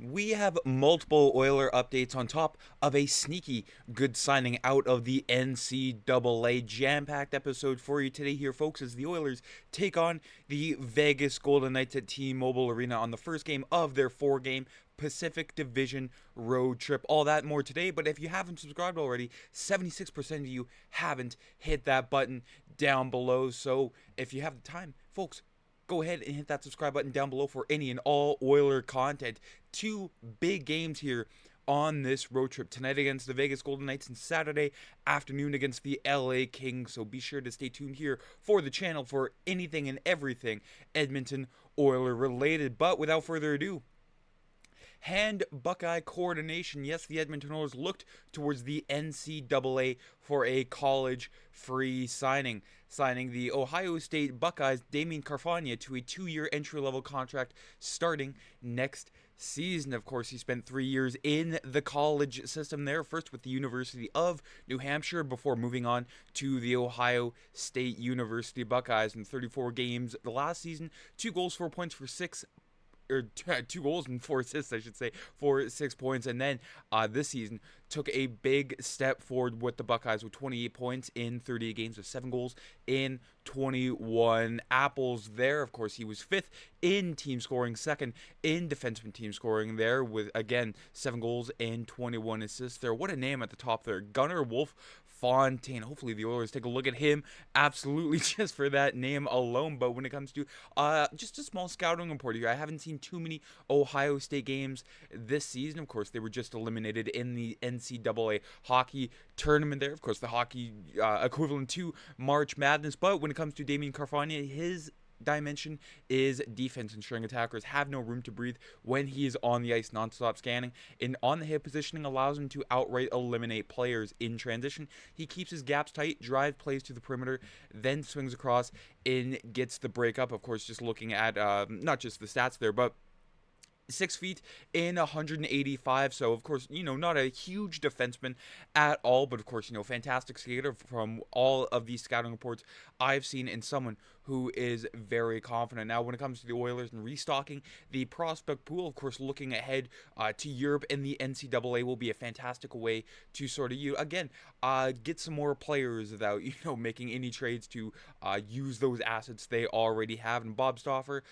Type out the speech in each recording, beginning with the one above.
We have multiple Oiler updates on top of a sneaky good signing out of the NCAA. Jam-packed episode for you today here, folks, as the Oilers take on the Vegas Golden Knights at T-Mobile Arena on the first game of their four-game Pacific Division road trip. All that and more today, but if you haven't subscribed already, 76% of you haven't hit that button down below. So if you have the time, folks, go ahead and hit that subscribe button down below for any and all Oiler content. Two big games here on this road trip tonight against the Vegas Golden Knights and Saturday afternoon against the LA Kings. So be sure to stay tuned here for the channel for anything and everything Edmonton Oiler related. But without further ado, hand Buckeye coordination. Yes, the Edmonton Oilers looked towards the NCAA for a college-free signing the Ohio State Buckeyes' Damien Carfagna to a 2-year entry-level contract starting next season. Of course, he spent 3 years in the college system there, first with the University of New Hampshire before moving on to the Ohio State University Buckeyes in 34 games the last season. 2 goals, 4 points for 2 goals and 4 assists, I should say, for 6 points. And then this season took a big step forward with the Buckeyes with 28 points in 38 games with 7 goals in 21 apples there. Of course, he was 5th in team scoring, 2nd in defenseman team scoring there with, again, 7 goals and 21 assists there. What a name at the top there. Gunnar Wolf Fontaine. Hopefully the Oilers take a look at him absolutely just for that name alone. But when it comes to just a small scouting report here, I haven't seen too many Ohio State games this season. Of course, they were just eliminated in the NCAA hockey tournament there. Of course, the hockey equivalent to March Madness. But when it comes to Damien Carfagna, his dimension is defense, ensuring attackers have no room to breathe when he is on the ice. Nonstop scanning and on the hip positioning allows him to outright eliminate players in transition. He keeps his gaps tight, drives plays to the perimeter, then swings across and gets the breakup. Of course, just looking at not just the stats there, but 6 feet in 185, so of course, not a huge defenseman at all, but of course, fantastic skater from all of these scouting reports I've seen, and someone who is very confident. Now, when it comes to the Oilers and restocking the prospect pool, of course, looking ahead to Europe and the NCAA will be a fantastic way to sort of, get some more players without, making any trades to use those assets they already have. And Bob Stauffer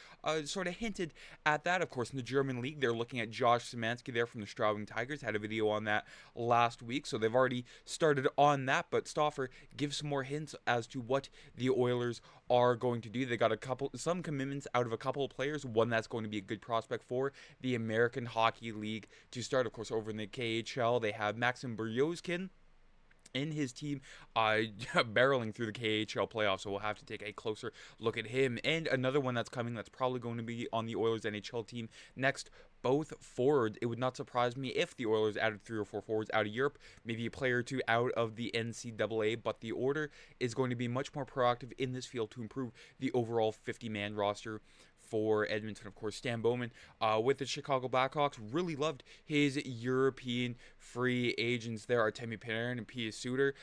sort of hinted at that. Of course, in the German league, they're looking at Josh Szymanski there from the Straubing Tigers. Had a video on that last week, so they've already started on that. But Stauffer gives some more hints as to what the Oilers are going to do. They got some commitments out of a couple of players. One that's going to be a good prospect for the American Hockey League to start. Of course, over in the KHL, they have Maxim Beryozkin in his team barreling through the KHL playoffs, so we'll have to take a closer look at him. And another one that's coming that's probably going to be on the Oilers NHL team next, both forwards. It would not surprise me if the Oilers added 3 or 4 forwards out of Europe, maybe a player or two out of the NCAA, but the order is going to be much more proactive in this field to improve the overall 50-man roster for Edmonton. Of course, Stan Bowman with the Chicago Blackhawks really loved his European free agents. There are Artemi Panarin and Pia Suter.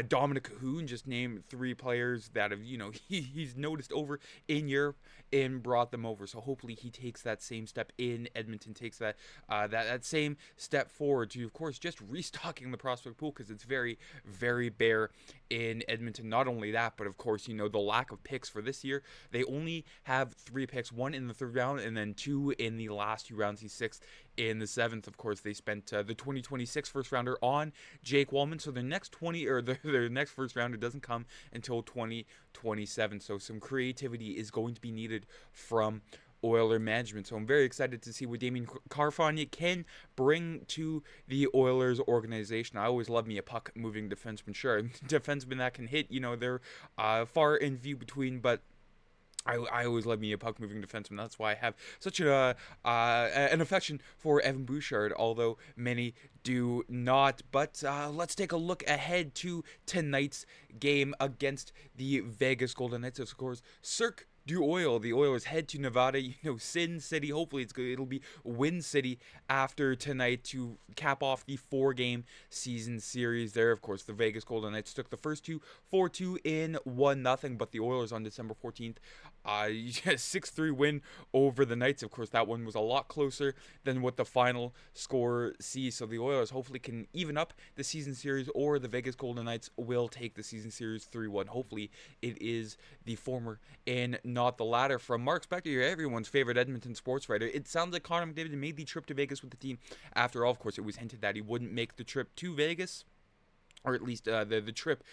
Dominic Cahoon just named 3 players that have, he's noticed over in Europe and brought them over. So hopefully he takes that same step in Edmonton, takes that same step forward to, of course, just restocking the prospect pool, because it's very, very bare in Edmonton. Not only that, but of course, the lack of picks for this year. They only have 3 picks, 1 in the 3rd round and then 2 in the last 2 rounds. He's 6th in the 7th. Of course, they spent the 2026 first rounder on Jake Wallman, so their next their next first rounder doesn't come until 2027. So some creativity is going to be needed from Oiler management. So I'm very excited to see what Damien Carfagna can bring to the Oilers organization. I always love me a puck-moving defenseman. Sure, defensemen that can hit, they're far and few between, but I always love me a puck-moving defenseman. That's why I have such an affection for Evan Bouchard, although many do not. But let's take a look ahead to tonight's game against the Vegas Golden Knights. Of course, Cirque du Oil. The Oilers head to Nevada, Sin City. Hopefully it's good. It'll be Win City after tonight to cap off the 4-game season series there. Of course, the Vegas Golden Knights took the first 2 4-2 in 1-0, but the Oilers on December 14th 6-3 win over the Knights. Of course, that one was a lot closer than what the final score sees. So the Oilers hopefully can even up the season series, or the Vegas Golden Knights will take the season series 3-1. Hopefully, it is the former and not the latter. From Mark Spector, everyone's favorite Edmonton sports writer, it sounds like Connor McDavid made the trip to Vegas with the team. After all, of course, it was hinted that he wouldn't make the trip to Vegas, or at least the trip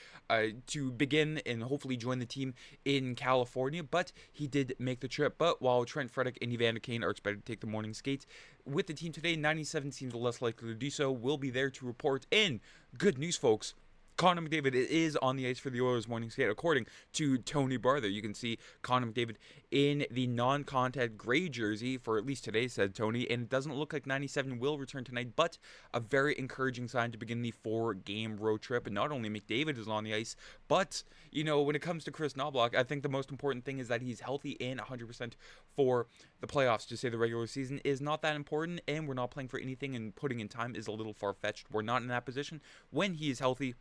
to begin and hopefully join the team in California. But he did make the trip. But while Trent Frederick and Evander Kane are expected to take the morning skates with the team today, 97 seems less likely to do so. We'll be there to report in. Good news, folks. Connor McDavid is on the ice for the Oilers morning skate, according to Tony Barr. There you can see Connor McDavid in the non-contact gray jersey for at least today, said Tony, and it doesn't look like 97 will return tonight, but a very encouraging sign to begin the 4-game road trip. And not only McDavid is on the ice, but, when it comes to Kris Knoblauch, I think the most important thing is that he's healthy and 100% for the playoffs. To say the regular season is not that important, and we're not playing for anything, and putting in time is a little far-fetched. We're not in that position. When he is healthy,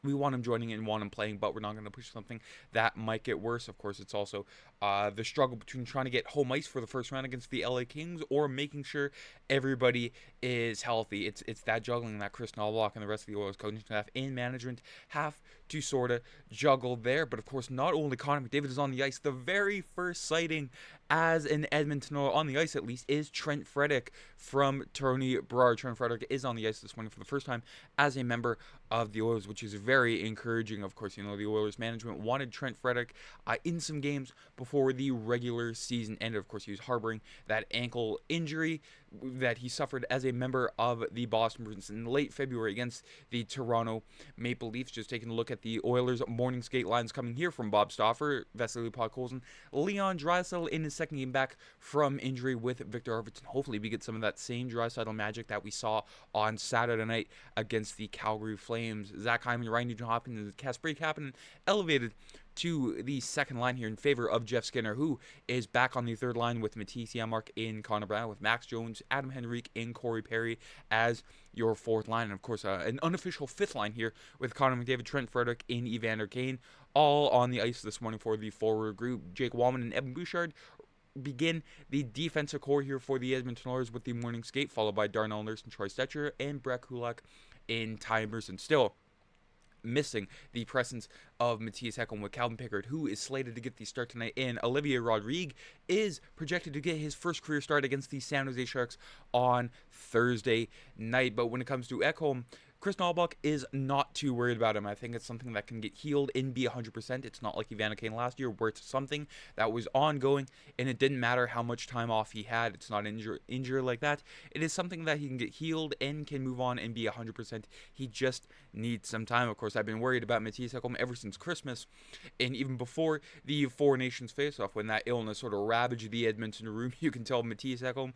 we want him joining and want him playing, but we're not going to push something that might get worse. Of course, it's also the struggle between trying to get home ice for the first round against the LA Kings or making sure everybody is healthy. It's that juggling that Kris Knoblauch and the rest of the Oilers coaching staff and management have to sort of juggle there. But of course, not only Connor McDavid is on the ice, the very first sighting as an Edmonton Oiler, on the ice at least, is Trent Frederick from Tony Barr. Trent Frederick is on the ice this morning for the first time as a member of the Oilers, which is very encouraging. Of course, the Oilers management wanted Trent Frederick in some games before the regular season ended. Of course, he was harboring that ankle injury that he suffered as a member of the Boston Bruins in late February against the Toronto Maple Leafs. Just taking a look at the Oilers morning skate lines coming here from Bob Stauffer, Vasily Podkolzin, Leon Draisaitl in his second game back from injury with Victor Arvidsson. Hopefully we get some of that same Draisaitl magic that we saw on Saturday night against the Calgary Flames. Zach Hyman, Ryan Nugent-Hopkins, and Kasperi Kapanen elevated to the second line here in favor of Jeff Skinner, who is back on the third line with Matisse Janmark in Connor Brown, with Max Jones, Adam Henrique, and Corey Perry as your fourth line. And of course, an unofficial fifth line here with Connor McDavid, Trent Frederick, and Evander Kane, all on the ice this morning for the forward group. Jake Wallman and Evan Bouchard begin the defensive core here for the Edmonton Oilers with the morning skate, followed by Darnell Nurse and Troy Stetcher and Brett Kulak in timers. And still missing the presence of Matthias Ekholm with Calvin Pickard, who is slated to get the start tonight, and Olivier Rodrigue is projected to get his first career start against the San Jose Sharks on Thursday night. But when it comes to Ekholm, Kris Knoblauch is not too worried about him. I think it's something that can get healed and be 100%. It's not like Evander Kane last year, where it's something that was ongoing and it didn't matter how much time off he had. It's not injury like that. It is something that he can get healed and can move on and be 100%. He just needs some time. Of course, I've been worried about Matthias Ekholm ever since Christmas, and even before the Four Nations face-off, when that illness sort of ravaged the Edmonton room. You can tell Matthias Ekholm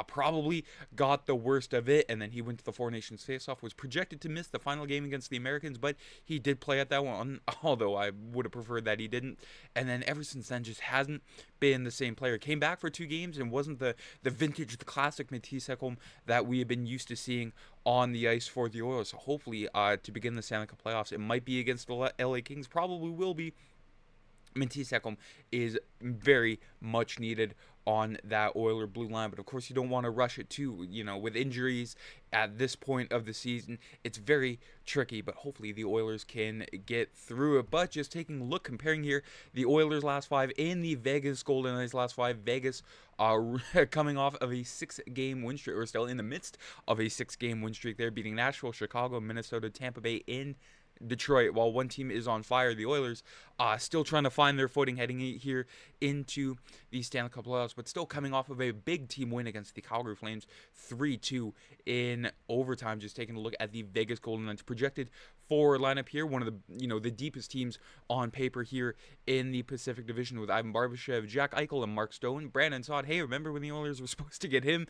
probably got the worst of it, and then he went to the Four Nations face-off, was projected to miss the final game against the Americans, but he did play at that one, although I would have preferred that he didn't. And then ever since then, just hasn't been the same player. Came back for 2 games and wasn't the vintage, the classic Matthias Ekholm that we have been used to seeing on the ice for the Oilers. So hopefully, to begin the Stanley Cup playoffs, it might be against the LA Kings, probably will be. Matthias Ekholm is very much needed on that Oiler blue line, but of course you don't want to rush it too. With injuries at this point of the season, it's very tricky, but hopefully the Oilers can get through it. But just taking a look, comparing here, the Oilers last 5 and the Vegas Golden Knights last 5. Vegas coming off of a 6-game win streak, or still in the midst of a 6-game win streak there, beating Nashville, Chicago, Minnesota, Tampa Bay, in Detroit. While one team is on fire, the Oilers still trying to find their footing heading here into the Stanley Cup playoffs, but still coming off of a big team win against the Calgary Flames 3-2 in overtime. Just taking a look at the Vegas Golden Knights projected forward lineup here, one of the the deepest teams on paper here in the Pacific Division, with Ivan Barbashev, Jack Eichel, and Mark Stone. Brandon Saad, hey, remember when the Oilers were supposed to get him?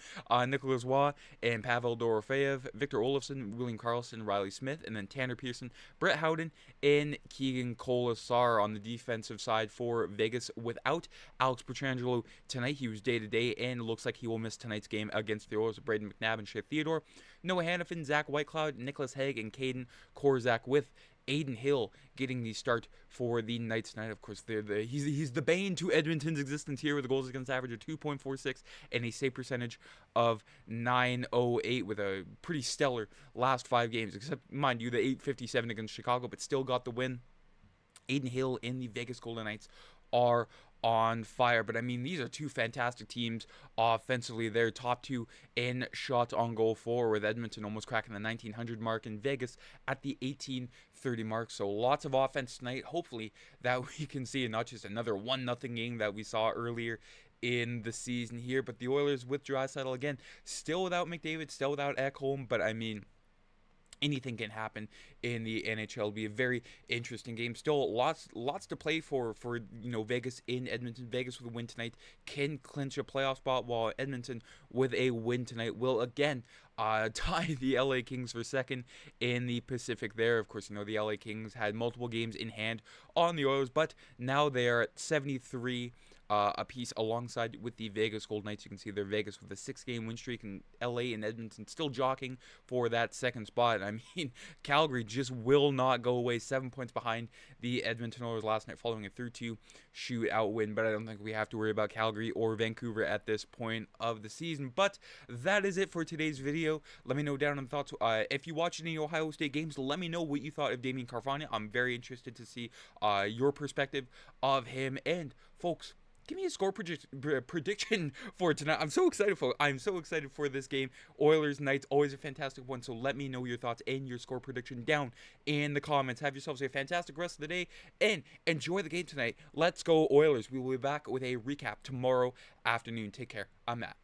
Nicholas Waugh and Pavel Dorofeyev, Victor Olofsson, William Karlsson, Riley Smith, and then Tanner Pearson, Brett Howden, and Keegan Colasar on the defensive side for Vegas. Without Alex Pietrangelo tonight, he was day-to-day, and it looks like he will miss tonight's game against the Oilers with Braden McNabb and Shea Theodore, Noah Hannafin, Zach Whitecloud, Nicholas Hague, and Caden Korzak, with Adin Hill getting the start for the Knights tonight. Of course, he's the bane to Edmonton's existence here with a goals against average of 2.46 and a save percentage of 908 with a pretty stellar last 5 games, except, mind you, the 857 against Chicago, but still got the win. Adin Hill and the Vegas Golden Knights are on fire. But I mean, these are two fantastic teams offensively. They're top 2 in shots on goal for, with Edmonton almost cracking the 1900 mark and Vegas at the 1830 mark. So lots of offense tonight. Hopefully that we can see, and not just another 1-0 game that we saw earlier in the season here. But the Oilers with Draisaitl again, still without McDavid, still without Ekholm. But I mean, anything can happen in the NHL. It'll be a very interesting game. Still lots to play for Vegas in Edmonton. Vegas with a win tonight can clinch a playoff spot, while Edmonton with a win tonight will again tie the LA Kings for second in the Pacific there. Of course, the LA Kings had multiple games in hand on the Oilers, but now they are at 73 apiece alongside with the Vegas Golden Knights. You can see they're Vegas with a 6-game win streak, and LA and Edmonton still jockeying for that second spot. I mean, Calgary just will not go away, 7 points behind the Edmonton Oilers last night following a 3-2 shootout win. But I don't think we have to worry about Calgary or Vancouver at this point of the season. But that is it for today's video. Let me know down in the thoughts. If you watch any Ohio State games, let me know what you thought of Damien Carfagna. I'm very interested to see your perspective of him. And folks, give me a score prediction for tonight. I'm so excited for this game. Oilers Knights, always a fantastic one. So let me know your thoughts and your score prediction down in the comments. Have yourselves a fantastic rest of the day and enjoy the game tonight. Let's go Oilers. We will be back with a recap tomorrow afternoon. Take care. I'm Matt.